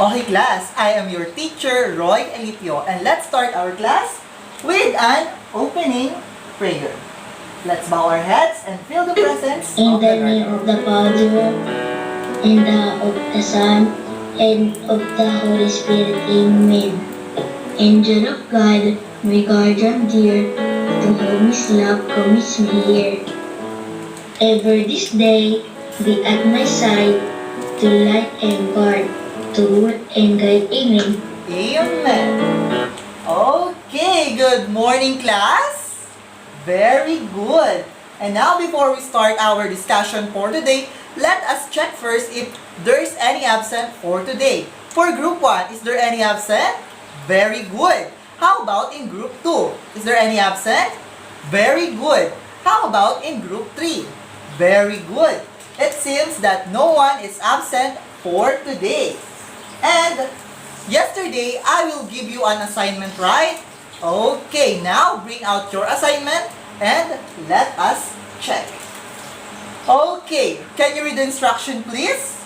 Okay class, I am your teacher, Roy ALIPIO, and let's start our class with an opening prayer. Let's bow our heads and feel the presence In of the the name Lord. of the Father, and of the Son, and of the Holy Spirit. Amen. Angel of God, my guardian dear, to whom His love commits me here. Ever this day, be at my side, to light and guard, to rule and guide. Amen. Amen. Okay, good morning class. Very good. And now before we start our discussion for today, let us check first if there's any absent for today. For group 1, is there any absent? Very good. How about in group 2? Is there any absent? Very good. How about in group 3? Very good. It seems that no one is absent for today. And yesterday, I will give you an assignment, right? Okay, now bring out your assignment and let us check. Okay, can you read the instruction, please?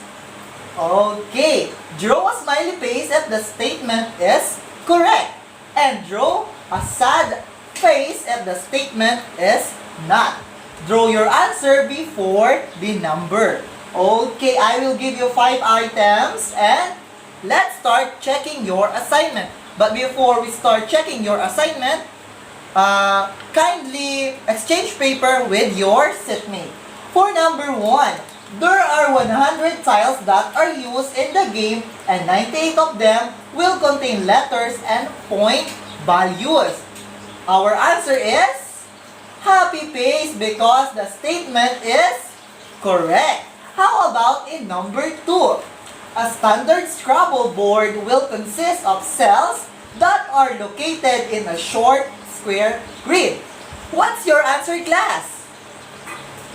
Okay, draw a smiley face if the statement is correct. And draw a sad face if the statement is not. Draw your answer before the number. Okay, I will give you 5 items and let's start checking your assignment. But before we start checking your assignment, kindly exchange paper with your seatmate. For number 1, there are 100 tiles that are used in the game and 98 of them will contain letters and point values. Our answer is happy face because the statement is correct. How about in number 2? A standard Scrabble board will consist of cells that are located in a short square grid. What's your answer, class?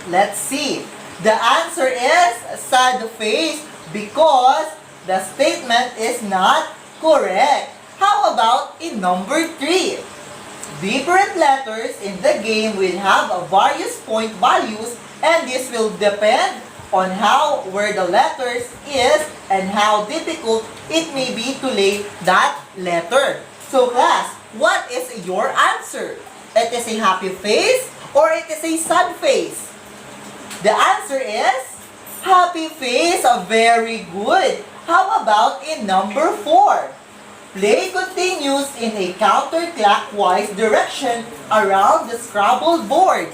Let's see. The answer is sad face because the statement is not correct. How about in number 3? Different letters in the game will have a various point values and this will depend on where the letters is and how difficult it may be to lay that letter. So class, what is your answer? It is a happy face or it is a sad face? The answer is happy face. Very good. How about in number 4? Play continues in a counterclockwise direction around the Scrabble board.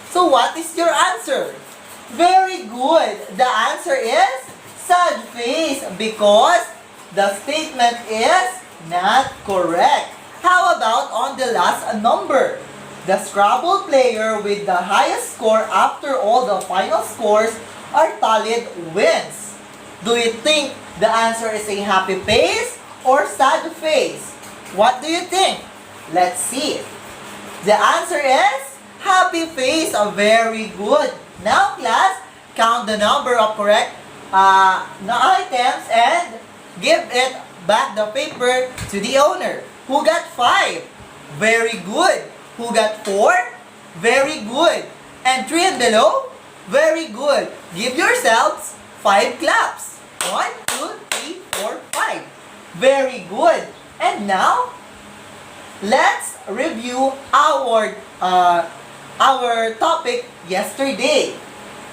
So what is your answer? Very good. The answer is sad face because the statement is not correct. How about on the last number? The Scrabble player with the highest score after all the final scores are tallied wins. Do you think the answer is a happy face or sad face? What do you think? Let's see. The answer is happy face. Very good. Now class, count the number of correct items and give it back the paper to the owner. Who got 5? Very good. Who got 4? Very good. And 3 and below? Very good. Give yourselves 5 claps. 1, 2, 3, 4, 5. Very good. And now, let's review our topic yesterday.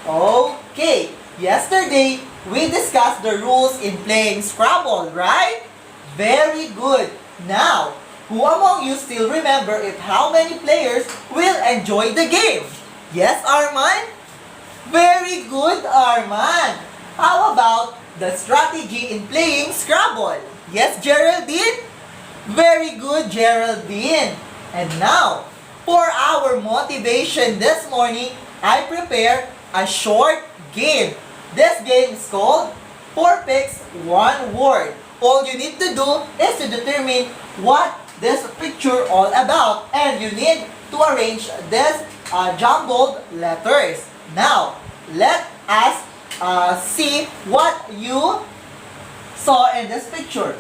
Okay, yesterday we discussed the rules in playing Scrabble, right? Very good. Now, who among you still remember how many players will enjoy the game? Yes, Arman? Very good, Arman. How about the strategy in playing Scrabble? Yes, Geraldine? Very good, Geraldine. And now, for our motivation this morning, I prepared a short game. This game is called 4 Picks, 1 Word. All you need to do is to determine what this picture all about and you need to arrange this jumbled letters. Now, let us see what you saw in this picture.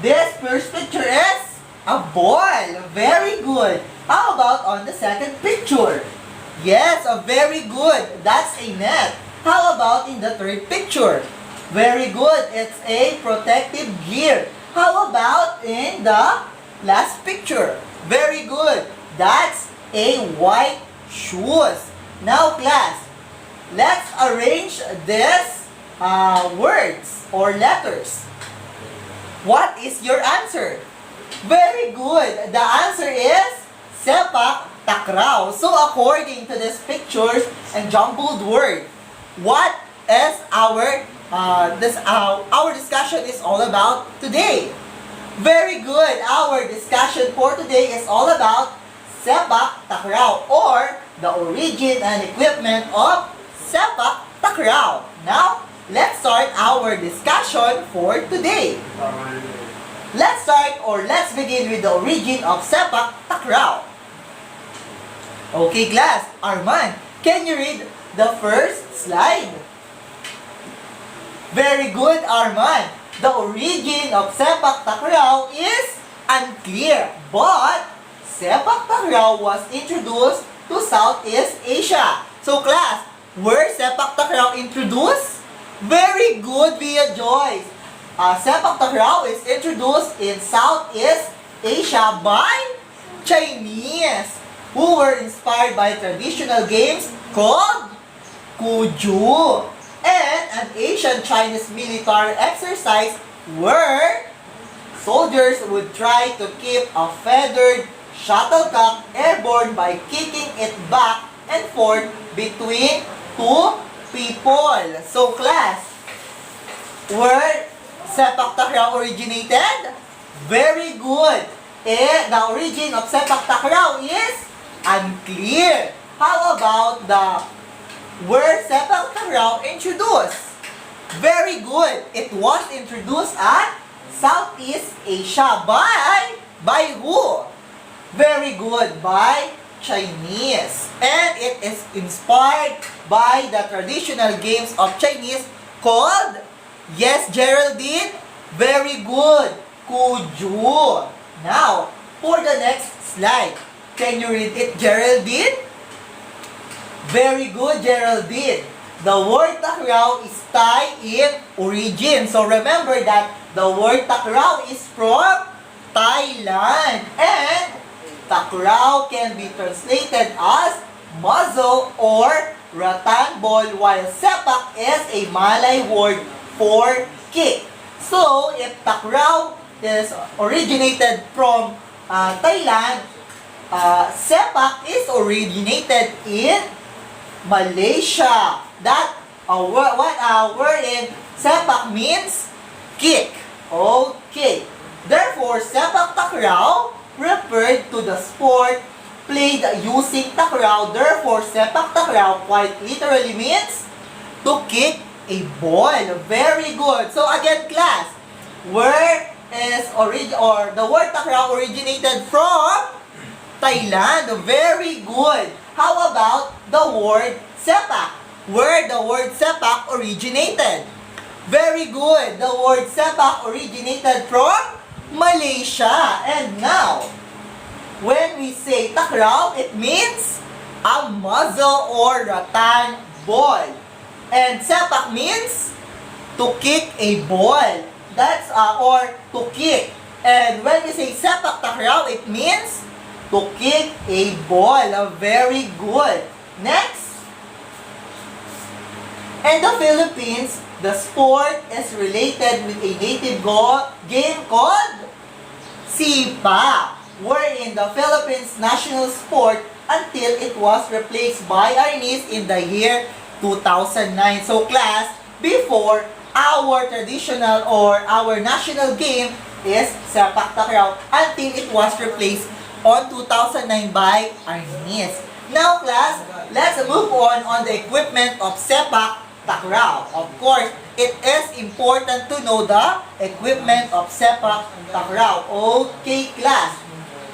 This first picture is a ball. Very good. How about on the second picture? Yes, very good. That's a net. How about in the third picture? Very good. It's a protective gear. How about in the last picture? Very good. That's a white shoes. Now class, let's arrange these words or letters. What is your answer? Very good. The answer is sepak takraw. So according to these pictures and jumbled word, what is our discussion is all about today? Very good. Our discussion for today is all about sepak takraw or the origin and equipment of sepak takraw. Now, let's start our discussion for today. Let's begin with the origin of sepak takraw. Okay, class. Arman, can you read the first slide? Very good, Arman. The origin of sepak takraw is unclear, but sepak takraw was introduced to Southeast Asia. So class, where sepak takraw introduced? Very good, Via Joyce. Sepak takraw is introduced in Southeast Asia by Chinese, who were inspired by traditional games called Kuju, and an ancient Chinese military exercise where soldiers would try to keep a feathered shuttlecock airborne by kicking it back and forth between two people. So class, where sepak takraw originated? Very good. The origin of sepak takraw is unclear. How about where sepak takraw introduced? Very good. It was introduced at Southeast Asia by who? Very good, by Chinese. And it is inspired by the traditional games of Chinese called, yes, Geraldine? Very good, Kuju. Now, for the next slide, can you read it, Geraldine? Very good, Geraldine. The word takraw is Thai in origin. So remember that the word takraw is from Thailand. And takraw can be translated as muzzle or rattan ball, while sepak is a Malay word for kick. So if takraw is originated from Thailand, sepak is originated in Malaysia. That word in sepak means kick. Okay. Therefore, sepak takraw referred to the sport played using takraw. Therefore, sepak takraw quite literally means to kick a ball. Very good. So again, class, where is the word takraw originated from? Thailand. Very good. How about the word sepak? Where the word sepak originated? Very good. The word sepak originated from Malaysia. And now, when we say takraw, it means a muzzle or rattan ball. And sepak means to kick a ball. That's or to kick. And when we say sepak takraw, it means to kick a ball. Very good. Next. In the Philippines, the sport is related with a native game called sipa, wherein the Philippines national sport until it was replaced by arnis in the year 2009. So class, before, our traditional or our national game is sepak takraw until it was replaced on 2009 by arnis. Now class, let's move on the equipment of sepak takraw. Of course, it is important to know the equipment of sepak takraw. Okay class,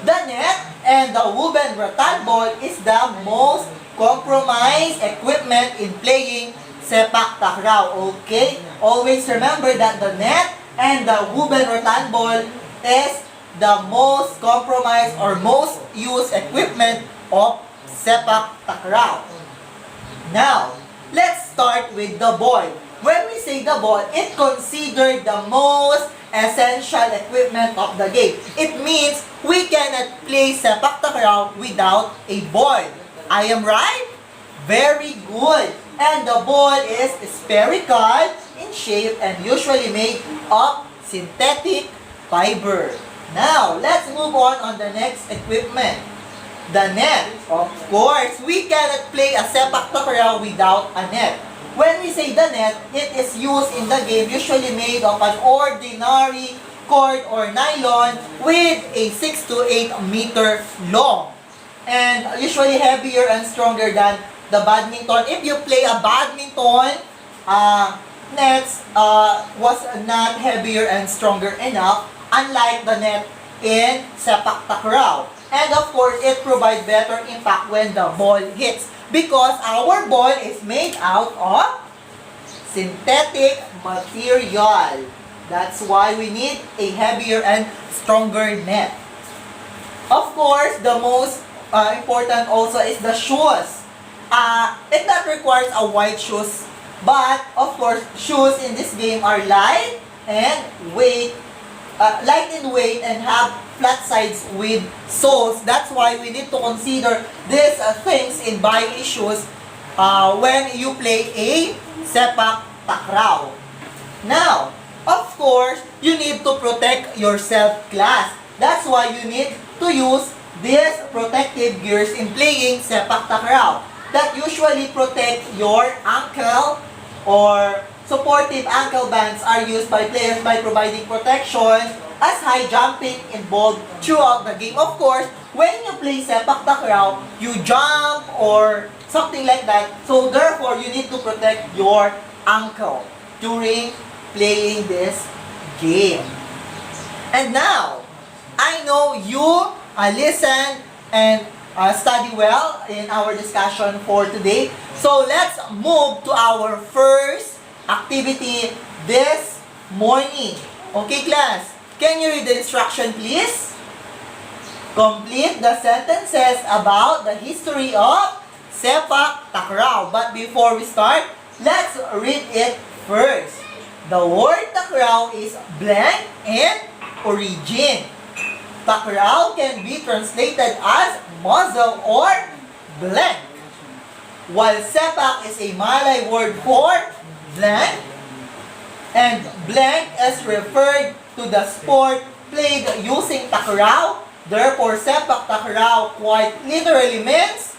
the net and the woven rattan ball is the most compromised equipment in playing sepak takraw. Okay, always remember that the net and the woven rattan ball is the most compromised or most used equipment of sepak takraw. Now, let's start with the ball. When we say the ball, it considered the most essential equipment of the game. It means we cannot play sepak takraw without a ball. I am right? Very good. And the ball is spherical in shape and usually made of synthetic fiber. Now, let's move on the next equipment. The net. Of course, we cannot play a sepak takraw without a net. When we say the net, it is used in the game usually made of an ordinary cord or nylon with a 6 to 8 meter long and usually heavier and stronger than the badminton. If you play a badminton, nets was not heavier and stronger enough unlike the net in sepak takraw. And of course, it provides better impact when the ball hits because our ball is made out of synthetic material. That's why we need a heavier and stronger net. Of course, the most important also is the shoes. It not requires a white shoes, but of course, shoes in this game are light and light in weight and have flat sides with soles. That's why we need to consider these things in buying shoes when you play a sepak takraw. Now, of course, you need to protect yourself, class. That's why you need to use these protective gears in playing sepak takraw that usually protect your ankle or supportive ankle bands are used by players by providing protection as high jumping involved throughout the game. Of course, when you play sepak takraw, you jump or something like that. So therefore, you need to protect your ankle during playing this game. And now, I know you listen and study well in our discussion for today. So let's move to our first activity this morning. Okay, class? Can you read the instruction, please? Complete the sentences about the history of sepak takraw. But before we start, let's read it first. The word takraw is blank in origin. Takraw can be translated as muzzle or blank. While sepak is a Malay word for blank, and blank is referred to the sport played using takraw. Therefore, sepak takraw quite literally means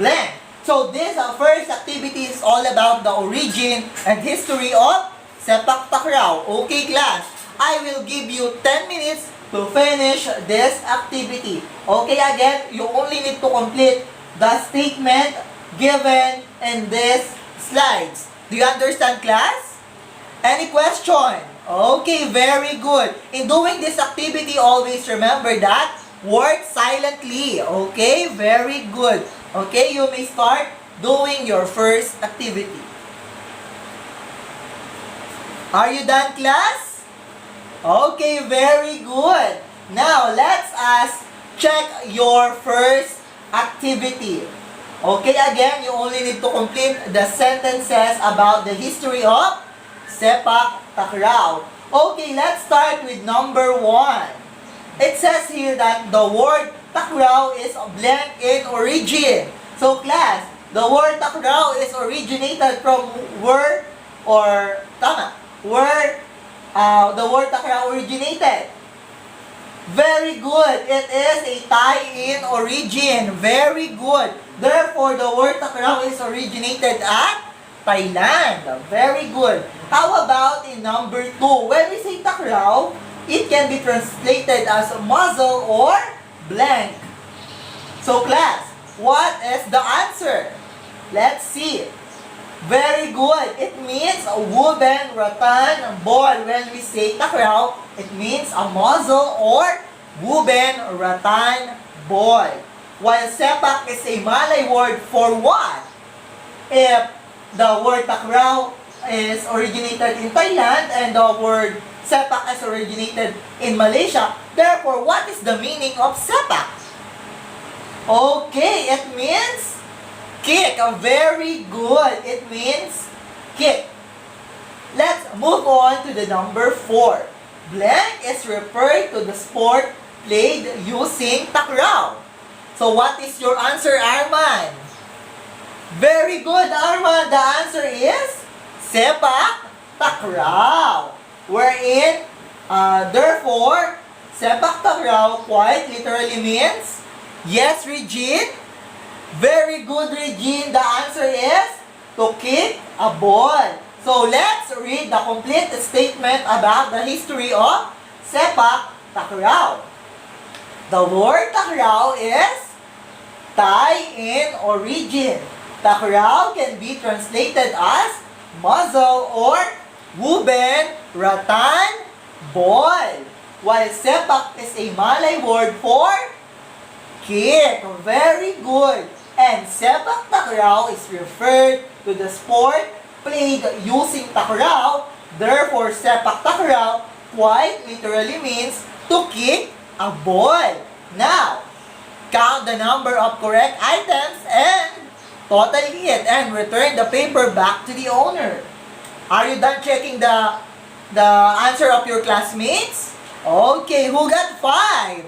blank. So this first activity is all about the origin and history of sepak takraw. Okay, class? I will give you 10 minutes to finish this activity. Okay, again, you only need to complete the statement given in these slides. Do you understand, class? Any question? Okay, very good. In doing this activity, always remember that work silently. Okay, very good. Okay, you may start doing your first activity. Are you done, class? Okay, very good. Now, let's check your first activity. Okay, again, you only need to complete the sentences about the history of sepak takraw. Okay, let's start with number 1. It says here that the word takraw is blank in origin. So, class, the word takraw is originated from where or tama, where the word takraw originated. Very good. It is a tie-in origin. Very good. Therefore, the word takraw is originated at Thailand. Very good. How about in number 2? When we say takraw, it can be translated as muzzle or blank. So, class, what is the answer? Let's see. Very good. It means a woven rattan ball. When we say takraw, it means a muzzle or woven rattan ball. While sepak is a Malay word for what? If the word takraw is originated in Thailand and the word sepak is originated in Malaysia, therefore, what is the meaning of sepak? Okay, it means kick. Very good. It means kick. Let's move on to the number 4. Blank is referred to the sport played using takraw. So what is your answer, Arman? Very good, Arman. The answer is sepak takraw. Wherein, therefore, sepak takraw quite literally means, yes, Regine. Very good, Regine. The answer is to kick a ball. So let's read the complete statement about the history of sepak takraw. The word takraw is Thai in origin. Takraw can be translated as muzzle or woven rattan ball. While sepak is a Malay word for kick. Very good. And sepak takraw is referred to the sport played using takraw. Therefore, sepak takraw quite literally means to kick a ball. Now, count the number of correct items and totally it and return the paper back to the owner. Are you done checking the answer of your classmates? Okay, who got 5?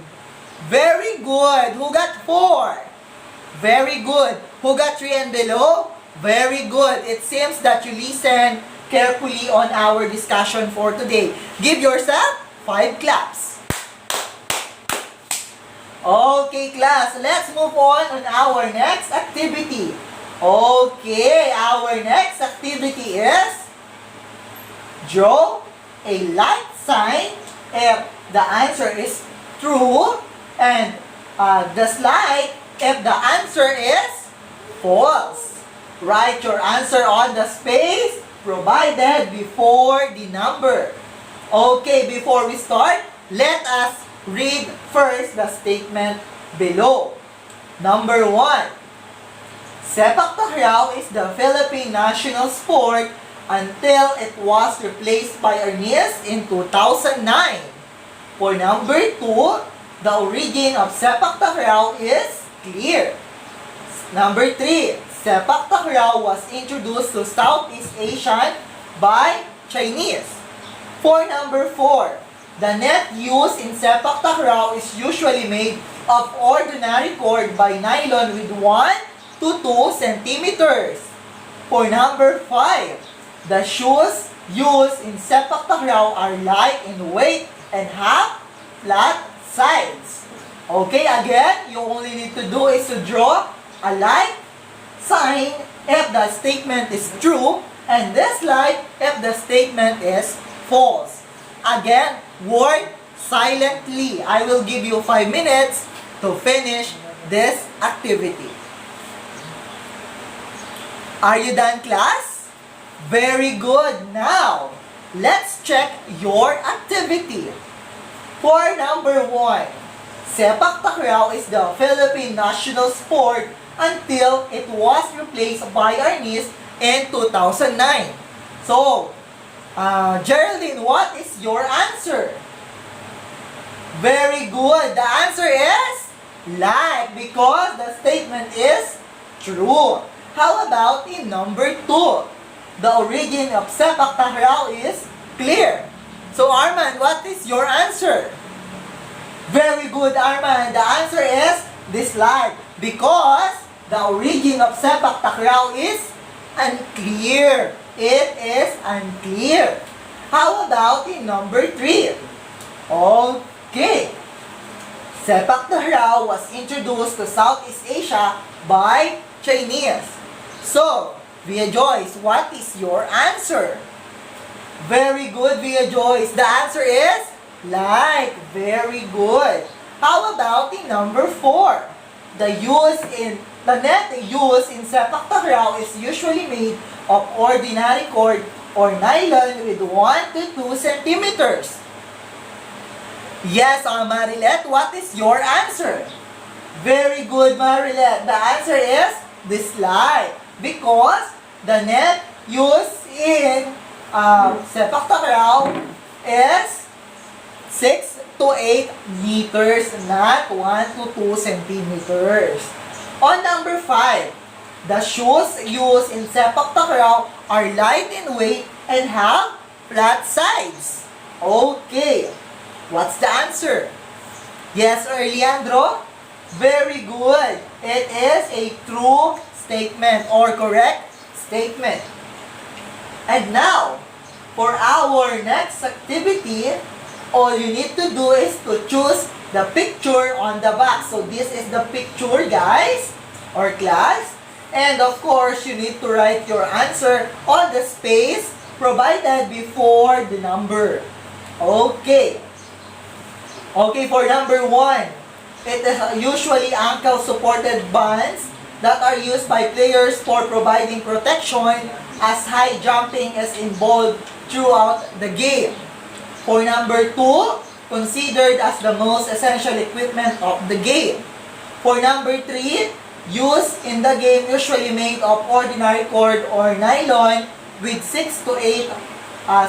Very good. Who got 4? Very good. Who got 3 and below? Very good. It seems that you listened carefully on our discussion for today. Give yourself 5 claps. Okay, class. Let's move on our next activity. Okay, our next activity is draw a like sign if the answer is true and dislike if the answer is false. Write your answer on the space provided before the number. Okay, before we start, let us read first the statement below. Number 1. Sepak takraw is the Philippine national sport until it was replaced by arnis in 2009. For number 2, the origin of sepak takraw is clear. Number 3, sepak takraw was introduced to Southeast Asia by Chinese. For number 4, the net used in sepak takraw is usually made of ordinary cord by nylon with 1 to 2 centimeters. For number 5, the shoes used in sepak takraw are light in weight and have flat sides. Okay, again, you only need to do is to draw a like sign if the statement is true and dislike if the statement is false. Again, word silently. I will give you 5 minutes to finish this activity. Are you done, class? Very good. Now, let's check your activity. For number 1, sepak takraw is the Philippine national sport until it was replaced by arnis in 2009. So, Geraldine, what is your answer? Very good. The answer is like because the statement is true. How about in number 2? The origin of sepak takraw is clear. So Arman, what is your answer? Very good, Arman. The answer is dislike because the origin of sepak takraw is unclear. It is unclear. How about in number 3? Okay. Sepak takraw was introduced to Southeast Asia by Chinese. So, Via Joyce, what is your answer? Very good, Via Joyce. The answer is like. Very good. How about in number 4? The net used in sepak takraw is usually made of ordinary cord or nylon with 1 to 2 centimeters. Yes, Marilet, what is your answer? Very good, Marilet. The answer is dislike because the net used in sepak takraw is 6 to 8 meters, not 1 to 2 centimeters. On number 5, The shoes used in sepak takraw are light in weight and have flat sides. Okay, what's the answer? Yes, or Leandro? Very good. It is a true statement or correct statement. And now, for our next activity, all you need to do is to choose the picture on the back. So this is the picture, guys, or class. And of course, you need to write your answer on the space provided before the number. Okay. Okay, for number 1, it is usually ankle-supported bands that are used by players for providing protection as high jumping is involved throughout the game. For number 2, considered as the most essential equipment of the game. For number 3, used in the game usually made of ordinary cord or nylon with 6 to 8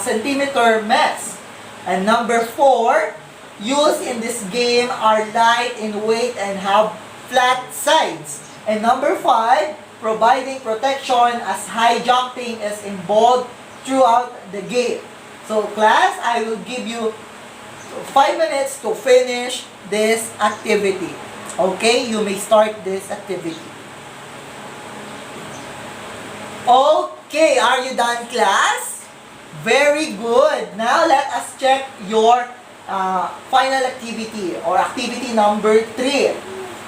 centimeter mesh. And number 4, used in this game are light in weight and have flat sides. And number 5, providing protection as high jumping is involved throughout the game. So class, I will give you 5 minutes to finish this activity. Okay, you may start this activity. Okay, are you done, class? Very good. Now let us check your final activity or activity number 3.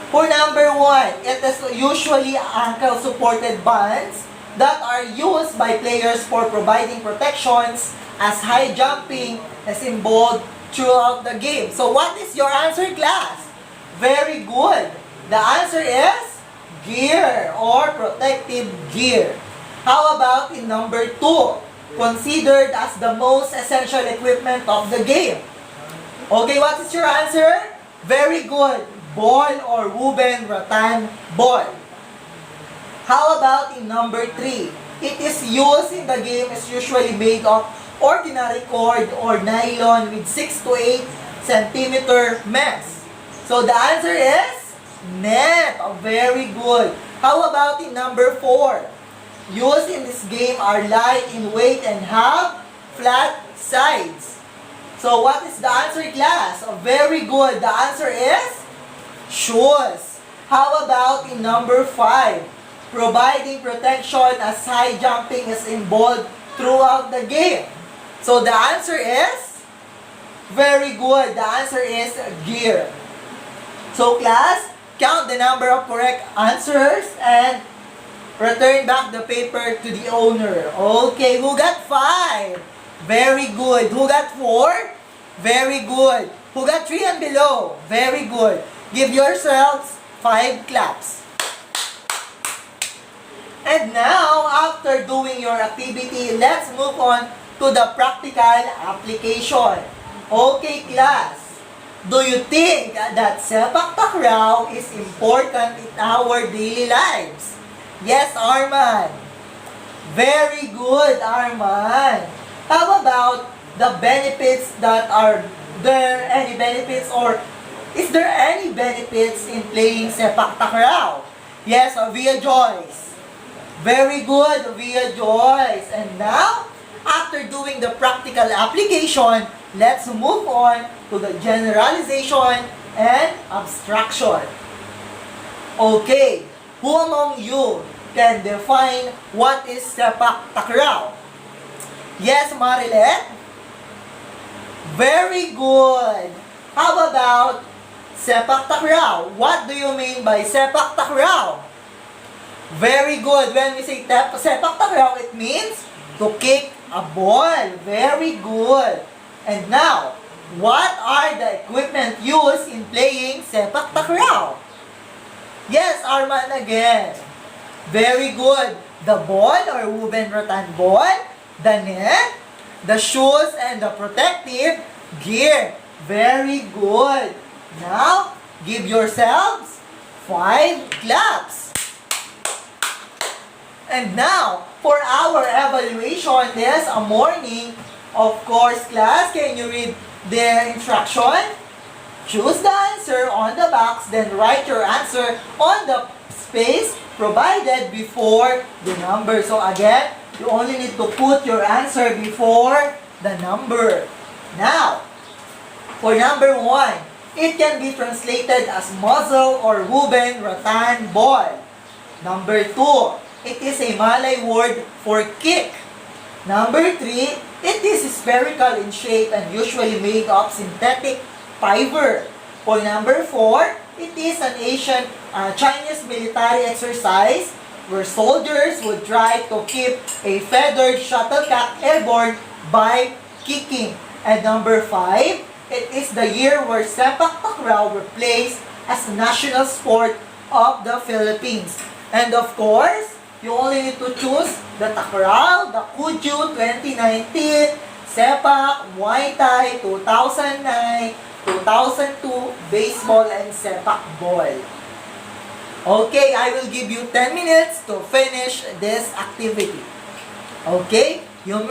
For number 1, it is usually ankle-supported bands that are used by players for providing protections as high jumping is involved throughout the game. So what is your answer, class? Very good. The answer is gear or protective gear. How about in number 2? Considered as the most essential equipment of the game. Okay, what is your answer? Very good. Ball or woven rattan ball. How about in number 3? It is used in the game is usually made of ordinary cord or nylon with 6 to 8 centimeter mesh. So the answer is net. Very good. How about in number 4? Used in this game are light in weight and have flat sides. So what is the answer, class? Very good. The answer is shoes. How about in number 5? Providing protection as high jumping is involved throughout the game. So the answer is very good. The answer is gear. So class, count the number of correct answers and return back the paper to the owner. Okay, who got 5? Very good. Who got 4? Very good. Who got 3 and below? Very good. Give yourselves 5 claps. And now, after doing your activity, let's move on to the practical application. Okay, class. Do you think that sepak takraw is important in our daily lives? Yes, Arman. Very good, Arman. How about the benefits that are there? Any benefits or is there any benefits in playing sepak takraw? Yes, Via Joyce. Very good, Via Joyce. And now, after doing the practical application, let's move on to the generalization and abstraction. Okay, who among you can define what is sepak takraw? Yes, Marilet? Very good. How about sepak takraw? What do you mean by sepak takraw? Very good. When we say sepak takraw, it means to kick a ball. Very good. And now, what are the equipment used in playing sepak takraw? Yes, Arman again. Very good. The ball or woven rattan ball, the net, the shoes, and the protective gear. Very good. Now, give yourselves 5 claps. And now, for our evaluation this morning, of course, class, can you read the instruction? Choose the answer on the box, then write your answer on the space provided before the number. So again, you only need to put your answer before the number. Now, for number 1, it can be translated as muzzle or woven rattan ball. Number 2, it is a Malay word for kick. Number 3, it is spherical in shape and usually made of synthetic fiber. For number 4, it is an ancient Chinese military exercise where soldiers would try to keep a feathered shuttlecock airborne by kicking. And number 5, it is the year where sepak takraw were placed as national sport of the Philippines. And of course, you only need to choose the takraw, the kudyu 2019, sepak, muay thai 2009, 2002, baseball, and sepak ball. Okay, I will give you 10 minutes to finish this activity. Okay, you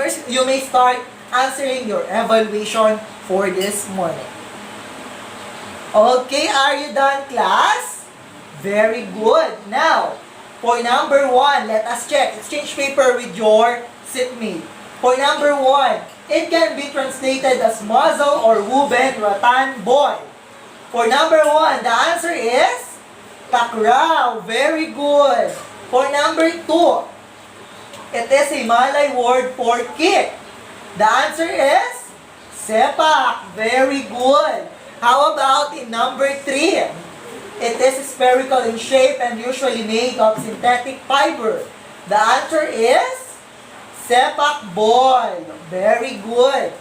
may start answering your evaluation for this morning. Okay, are you done, class? Very good. Now, for number 1, let us check. Exchange paper with your seatmate. For number 1, it can be translated as muzzle or woven rattan ball. For number 1, the answer is takraw. Very good. For number 2, it is a Malay word for kick. The answer is sepak. Very good. How about in number 3? It is spherical in shape and usually made of synthetic fiber. The answer is sepak ball. Very good.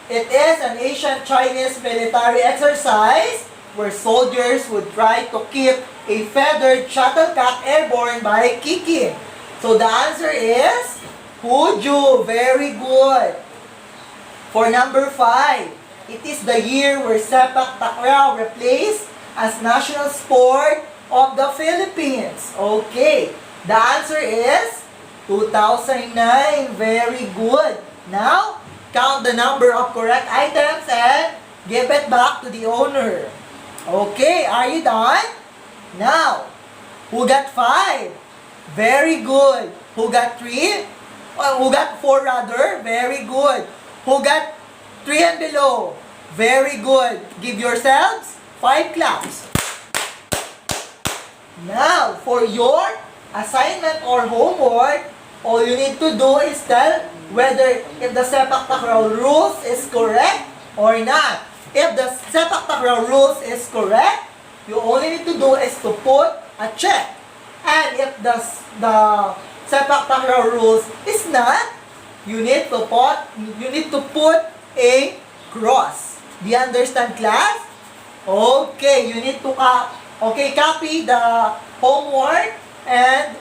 It is an ancient Chinese military exercise where soldiers would try to keep a feathered shuttlecock airborne by kicking. So the answer is kudyu. Very good. For number 5, it is the year where sepak takraw replaced as national sport of the Philippines. Okay, the answer is 2009. Very good. Now, count the number of correct items and give it back to the owner. Okay, are you done? Now, who got 5? Very good. Who got 3? Who got 4 rather? Very good. Who got 3 and below? Very good. Give yourselves 5 claps. Now, for your assignment or homework, all you need to do is tell whether if the sepak takraw rules is correct or not. If the sepak takraw rules is correct, you only need to do is to put a check. And if the sepak takraw rules is not, you need to put a cross. Do you understand, class? Okay, you need to copy the homework and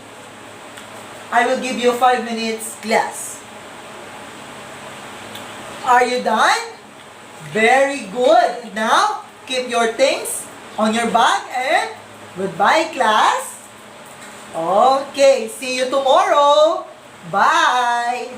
I will give you 5 minutes class. Are you done? Very good. Now, keep your things on your bag and goodbye, class. Okay, see you tomorrow. Bye.